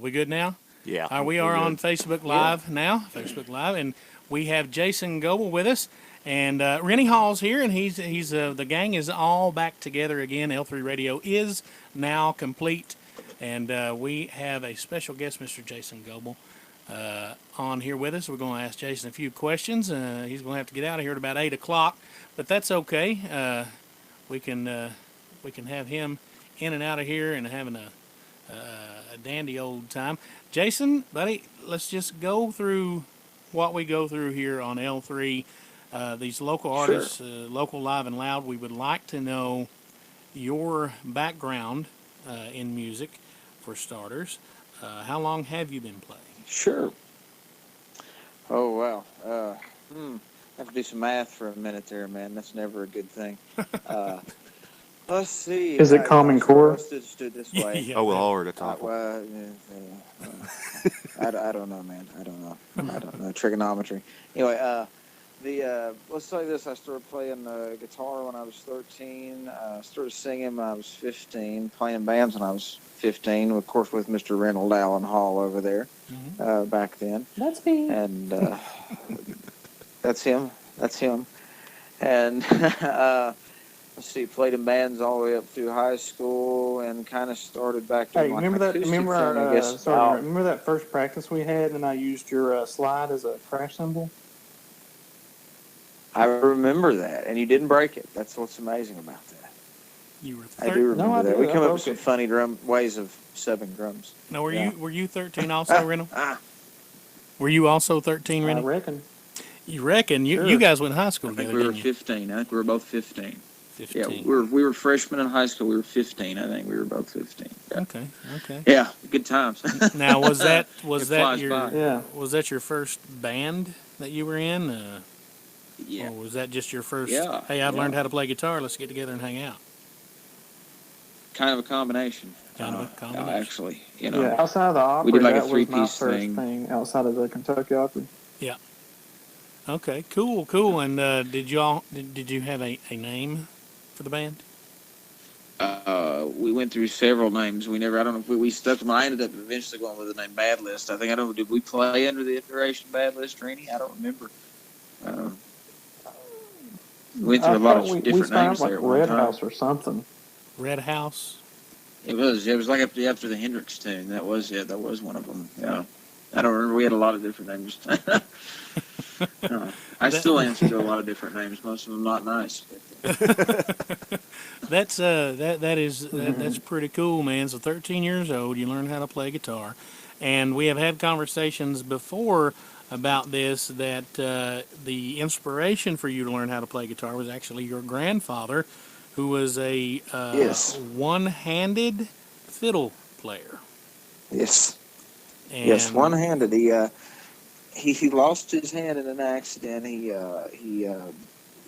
We good now? Yeah. We are on Facebook Live now. Facebook Live, and we have Jason Goble with us, and Rennie Hall's here, and he's the gang is all back together again. L3 Radio is now complete, and we have a special guest, Mr. Jason Goble, on here with us. We're going to ask Jason a few questions. He's going to have to get out of here at about 8 o'clock, but that's okay. We can have him in and out of here and having a dandy old time. Jason, buddy, let's just go through what we go through here on L3. These local artists, local live and loud, we would like to know your background in music, for starters. How long have you been playing? Sure. Oh, wow. I have to do some math for a minute there, man. That's never a good thing. Let's see. Is it Common Core? Let's do it this way. Yeah. Oh, well, Lord, it's awful. I don't know, man. I don't know. Trigonometry. Anyway, let's say this. I started playing guitar when I was 13. I started singing when I was 15, playing bands when I was 15, of course, with Mr. Reynold Allen Hall over there back then. That's me. And that's him. And let's see, played in bands all the way up through high school and kind of started back to remember that? Remember that first practice we had, and I used your slide as a crash cymbal? I remember that, and you didn't break it. That's what's amazing about that. You were I do remember that. We come up with okay. some funny ways of subbing drums. Now, were you 13 also, Reynold? Were you also 13, I Reynold? reckon. You reckon? Sure. You guys went to high school I think together, we were didn't you? 15. I think we were both 15. 15. Yeah, we were freshmen in high school. We were 15. I think we were both 15. Yeah. Okay. Yeah, good times. Now, was that flies your by. was that your first band that you were in? Yeah. Or was that just your first? Yeah, Hey, I've yeah. learned how to play guitar. Let's get together and hang out. Kind of a combination. Kind of a combination. Actually, Yeah, outside of the Opry, we did like a that was my three-piece first thing. thing outside of the Kentucky Opry. Yeah. Okay. Cool. And did you have a name for the band? We went through several names. I don't know if we stuck them. I ended up eventually going with the name Bad List. I don't know, did we play under the iteration Bad List, Rennie? I don't remember. We went through a lot of different names like there at one Red time. House or something. Red House. It was like after the Hendrix tune. That was one of them. Yeah. I don't remember. We had a lot of different names. I still answer to a lot of different names. Most of them not nice. That's pretty cool, man. So 13 years old, you learn how to play guitar, and we have had conversations before about this, that the inspiration for you to learn how to play guitar was actually your grandfather, who was a one-handed fiddle player. Yes. And Yes, one-handed. He lost his hand in an accident.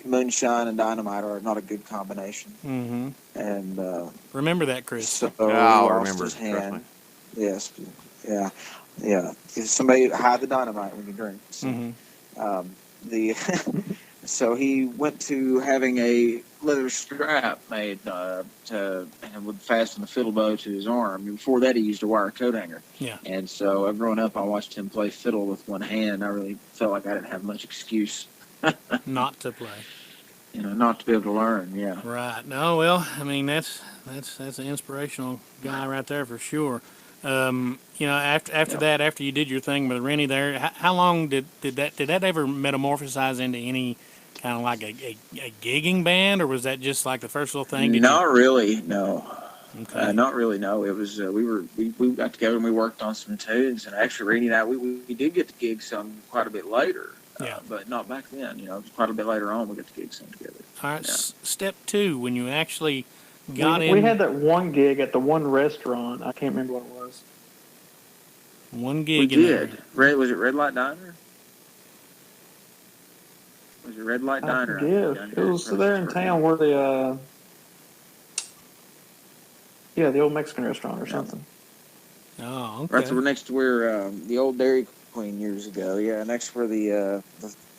Moonshine and dynamite are not a good combination. Mm-hmm. And remember that, Chris. so I'll he lost remember, his trust hand. me. Yes. Yeah. Somebody hide the dynamite when you drink. So, Mm-hmm. so he went to having a leather strap made and would fasten the fiddle bow to his arm. Before that, he used a wire coat hanger. Yeah. And so, growing up, I watched him play fiddle with one hand. I really felt like I didn't have much excuse Not to play. not to be able to learn. Yeah. Right. No, well, I mean, that's an inspirational guy right there for sure. After that, after you did your thing with Rennie there, how long did that ever metamorphosize into any kind of like a gigging band, or was that just like the first little thing? Not really, no. Okay. Not really, no. It was we got together and we worked on some tunes, and actually Rennie and I we did get to gig some quite a bit later. Yeah. But not back then. It was quite a bit later on we got to gig some together. All right. Yeah. Step 2, when you actually got in. We had that one gig at the one restaurant. I can't remember what it was. One gig. We did. Was it Red Light Diner? Was it Red Light Diner? I forget. It was there in town where the old Mexican restaurant or something. Oh, okay. Right there next to where the old Dairy Queen years ago. Yeah, next to where the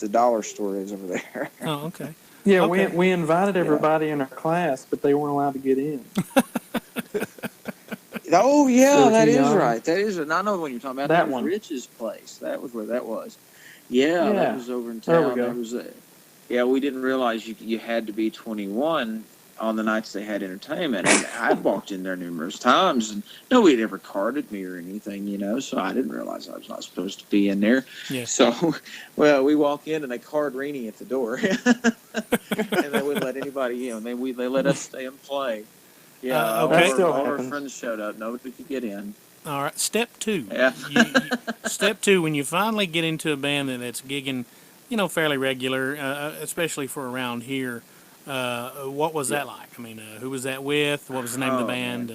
dollar store is over there. Oh, okay. Yeah, Okay. we invited everybody in our class, but they weren't allowed to get in. Oh yeah, that is Young. right. That is. And I know the one you're talking about. That one. Rich's place. That was where that was. Yeah, that was over in town. There we go. There was yeah, we didn't realize you had to be 21 on the nights they had entertainment. And I'd walked in there numerous times, and nobody had ever carded me or anything, so I didn't realize I was not supposed to be in there. Yeah. So, well, we walk in, and they card Rennie at the door. And they wouldn't let anybody in. They let us stay and play. Yeah, okay. all our friends showed up. Nobody could get in. All right, step 2. Yeah. Step 2, when you finally get into a band that's gigging, fairly regular, especially for around here, what was that like? I mean, who was that with? What was the name of the band?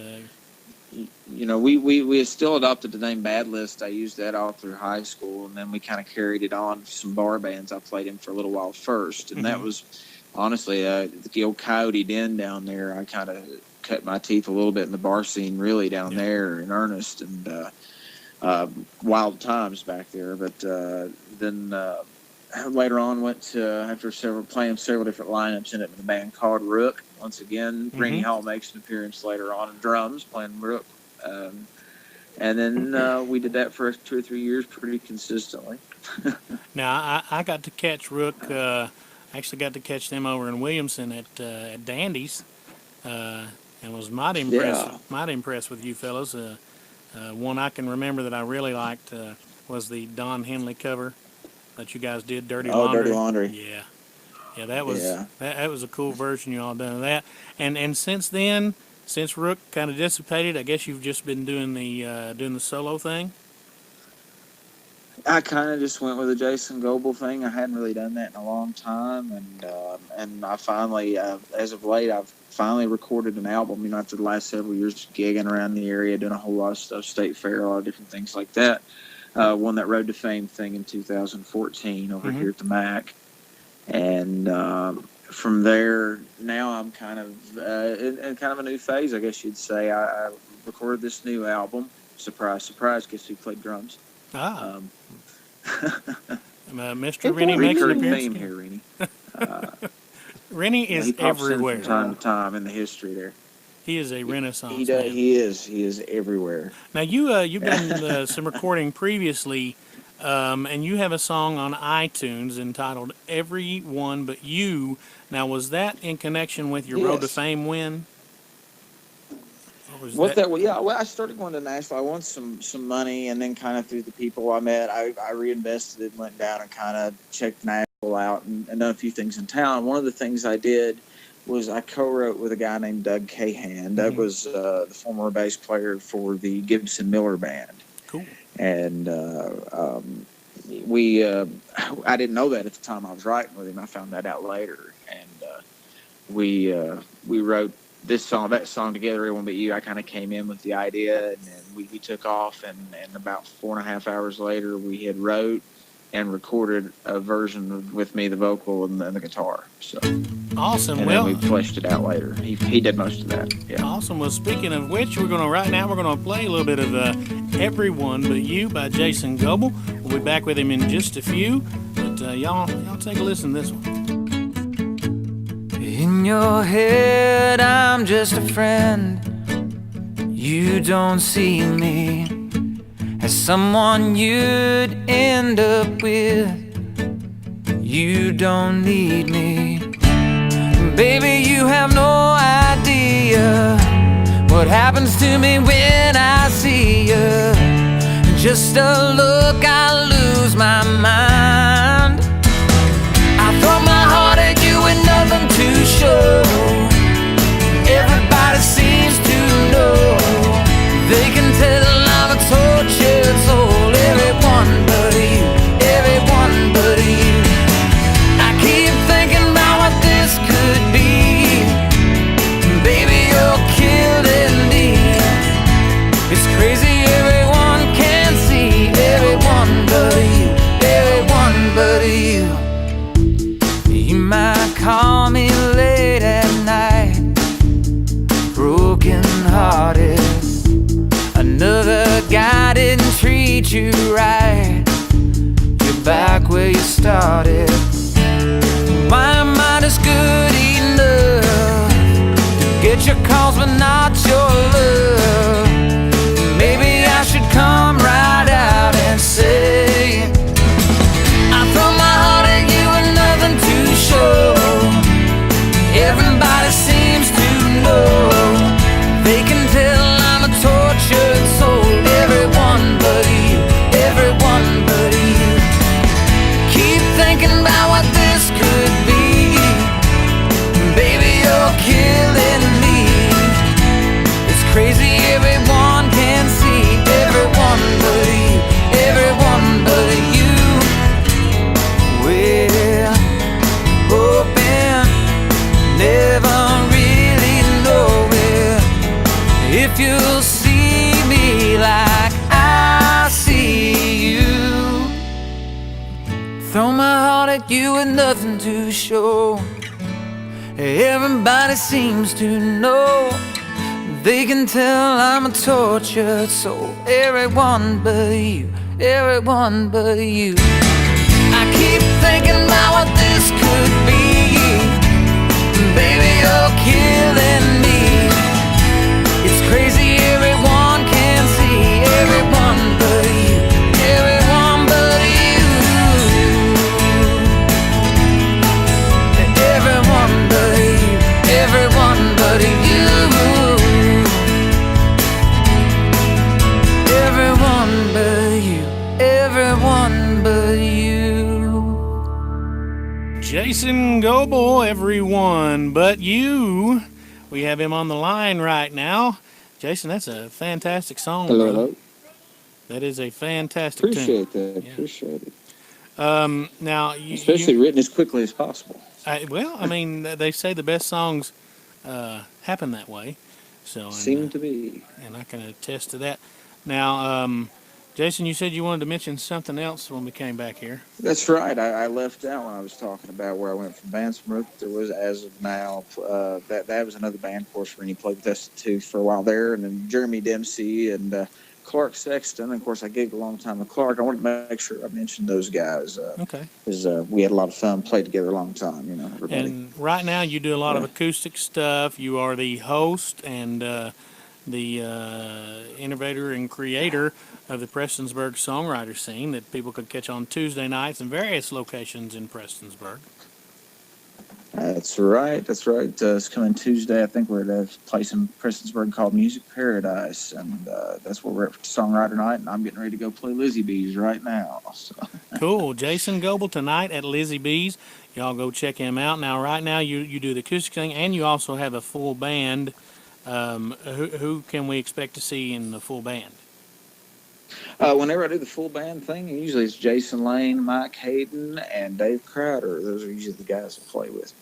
We still adopted the name Bad List. I used that all through high school, and then we kind of carried it on to some bar bands I played in for a little while first. And that was, honestly, the old Coyote Den down there. I kind of cut my teeth a little bit in the bar scene really down there in earnest, and wild times back there. But then later on went to, after playing several different lineups in it with a band called Rook. Once again, Rennie Hall makes an appearance later on in drums playing Rook. And then we did that for 2 or 3 years pretty consistently. Now, I got to catch Rook, actually got to catch them over in Williamson at Dandy's. And was mighty impressed with you fellas. One I can remember that I really liked was the Don Henley cover that you guys did, Dirty Laundry. Dirty Laundry. Yeah, that was that was a cool version you all done of that. And since then, since Rook kind of dissipated, I guess you've just been doing the solo thing. I kind of just went with the Jason Goble thing. I hadn't really done that in a long time, and I finally, as of late, I've finally recorded an album. After the last several years gigging around the area, doing a whole lot of stuff, State Fair, a lot of different things like that. Won that Road to Fame thing in 2014 over here at the MAC, and from there, now I'm kind of in kind of a new phase, I guess you'd say. I recorded this new album. Surprise, surprise! Guess who played drums? Mr. Rennie makes an appearance theme here, Rennie. Rennie is he pops everywhere. In from time to time in the history there. He is a renaissance man. man. He is everywhere. Now you've done some recording previously, and you have a song on iTunes entitled "Everyone But You." Now, was that in connection with your Road to Fame win? Well, I started going to Nashville. I won some money, and then kind of through the people I met, I reinvested it and went down and kind of checked Nashville out and done a few things in town. One of the things I did was I co-wrote with a guy named Doug Cahan. Doug was the former bass player for the Gibson Miller Band. Cool. And I didn't know that at the time I was writing with him. I found that out later, and we wrote that song together, Everyone But You. I kind of came in with the idea, and then we took off, and about 4.5 hours later, we had wrote and recorded a version with me, the vocal and the guitar. So awesome. And then we fleshed it out later. He did most of that. Yeah. Awesome. Well, speaking of which, we're going to play a little bit of "Everyone But You" by Jason Goble. We'll be back with him in just a few, but y'all take a listen to this one. In your head, I'm just a friend. You don't see me as someone you'd end up with. You don't need me. Baby, you have no idea what happens to me when I see you. Just a look, I lose my mind. I throw my heart at you with nothing to show. Everybody seems to know. They can tell I'm a tortured soul. Everyone but you, everyone but you. I keep thinking about what this could be. Baby, you're killing me. It's crazy, everyone can see. Everyone but you, everyone but you. You might call me late at night, broken hearted. Another guy didn't treat you right. You're back where you started. Why am I just good enough to get your calls but not your love? you with nothing to show. Everybody seems to know. They can tell I'm a tortured soul. Everyone but you, everyone but you. I keep thinking about what this could be. Baby, you're killing me. It's crazy, everyone can see. Everyone but you, everyone but you. Everyone but you, everyone but you. Everyone but you, everyone but you. Jason Goble, everyone but you. We have him on the line right now. Jason, that's a fantastic song, Hello, brother. hello. That is a fantastic Appreciate tune. that. Yeah. Appreciate it. Now, Especially written as quickly as possible. I mean, they say the best songs happen that way. So, Seem to be. and I can attest to that. Now, Jason, you said you wanted to mention something else when we came back here. That's right. I left out when I was talking about where I went from Bandsmouth. There was, as of now, that was another band, of course, when he played with us too for a while there, and then Jeremy Dempsey and Clark Sexton. And of course, I gigged a long time with Clark. I wanted to make sure I mentioned those guys. Okay. Because we had a lot of fun, played together a long time, you know, everybody. And right now, you do a lot of acoustic stuff. You are the host and the innovator and creator of the Prestonsburg songwriter scene that people could catch on Tuesday nights in various locations in Prestonsburg. That's right. That's right. It's coming Tuesday. I think we're at a place in Prestonsburg called Music Paradise, and that's where we're at for Songwriter Night. And I'm getting ready to go play Lizzie B's right now. So. Cool. Jason Goble tonight at Lizzie B's. Y'all go check him out. Now, right now, you do the acoustic thing, and you also have a full band. Who can we expect to see in the full band? Whenever I do the full band thing, usually it's Jason Lane, Mike Hayden, and Dave Crowder. Those are usually the guys I play with.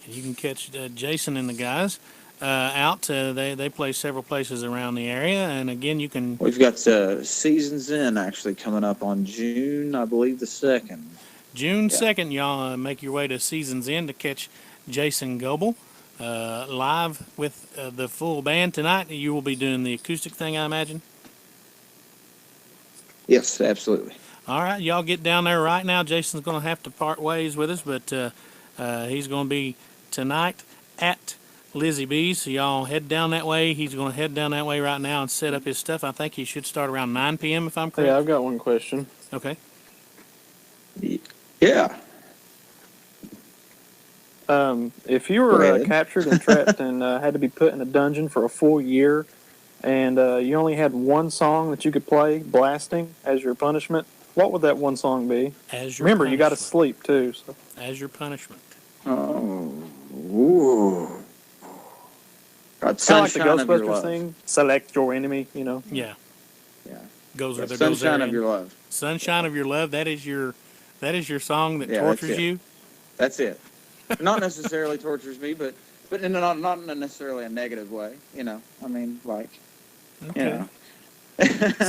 And you can catch Jason and the guys out. They play several places around the area, and again, you can. We've got Seasons In actually coming up on June, I believe, the 2nd. June 2nd, y'all make your way to Seasons End to catch Jason Goble live with the full band tonight. You will be doing the acoustic thing, I imagine. Yes, absolutely. All right, y'all get down there right now. Jason's going to have to part ways with us, but he's going to be tonight at Lizzie B's. So y'all head down that way. He's going to head down that way right now and set up his stuff. I think he should start around 9 p.m. if I'm correct. Yeah, I've got one question. Okay. Yeah. If you were captured and trapped and had to be put in a dungeon for a full year, and you only had one song that you could play blasting as your punishment, what would that one song be? Remember, you got to sleep too. So. As your punishment. Oh, ooh. Kind of like the Ghostbusters thing. Select your enemy, you know. Yeah. Yeah. Goes with the Sunshine of Your Love. Sunshine of Your Love. That is your song that tortures you. That's it. Not necessarily tortures me, but not in necessarily a negative way. You know, I mean, like. Okay. You know.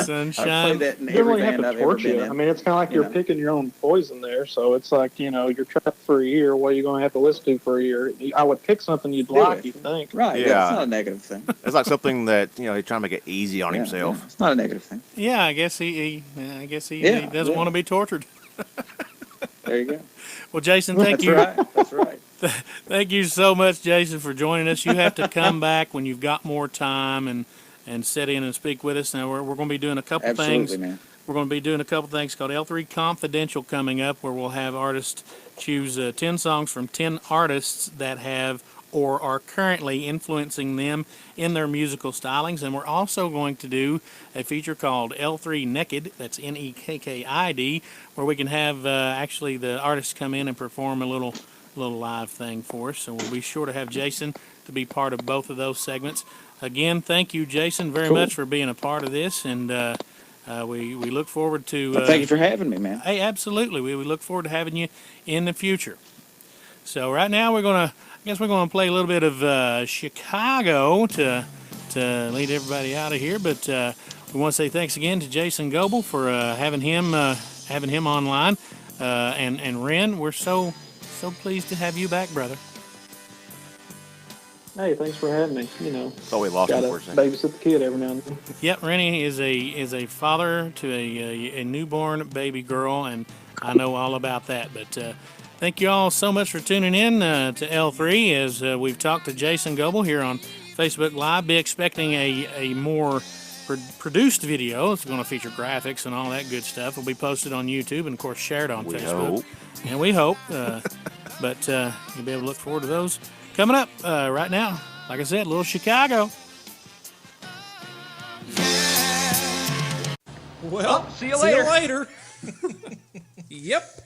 Sunshine. I play that in You don't every really have band to I've ever torture been you. in. I mean, it's kind of like you're picking your own poison there. So it's like, you know, you're trapped for a year. What are you going to have to listen to for a year? I would pick something you'd like, you think. Right. Yeah. It's not a negative thing. It's like something that, you know, he's trying to make it easy on himself. Yeah. It's not a negative thing. Yeah, I guess he doesn't want to be tortured. There you go. Well, Jason, thank you. That's right. Thank you so much, Jason, for joining us. You have to come back when you've got more time and sit in and speak with us. Now, we're going to be doing a couple things. Man. We're going to be doing a couple things called L3 Confidential coming up, where we'll have artists choose 10 songs from 10 artists that have or are currently influencing them in their musical stylings. And we're also going to do a feature called L3 Naked, that's Nekkid, where we can have actually the artists come in and perform a little live thing for us. So we'll be sure to have Jason to be part of both of those segments. Again, thank you, Jason, very much for being a part of this, and we look forward to... thank you for having me, man. Hey, absolutely. We look forward to having you in the future. So right now we're going to play a little bit of Chicago to lead everybody out of here, but we want to say thanks again to Jason Goble for having him online. And Ren, we're so pleased to have you back, brother. Hey, thanks for having me. Oh, we lost him gotta for a second. babysit the kid every now and then. Yep, Rennie is a father to a newborn baby girl, and I know all about that. But thank you all so much for tuning in to L3 as we've talked to Jason Goble here on Facebook Live. Be expecting a more produced video. It's going to feature graphics and all that good stuff. It'll be posted on YouTube and, of course, shared on Facebook. Hope. And we hope. But you'll be able to look forward to those coming up right now. Like I said, Little Chicago. Well, see you later. Yep.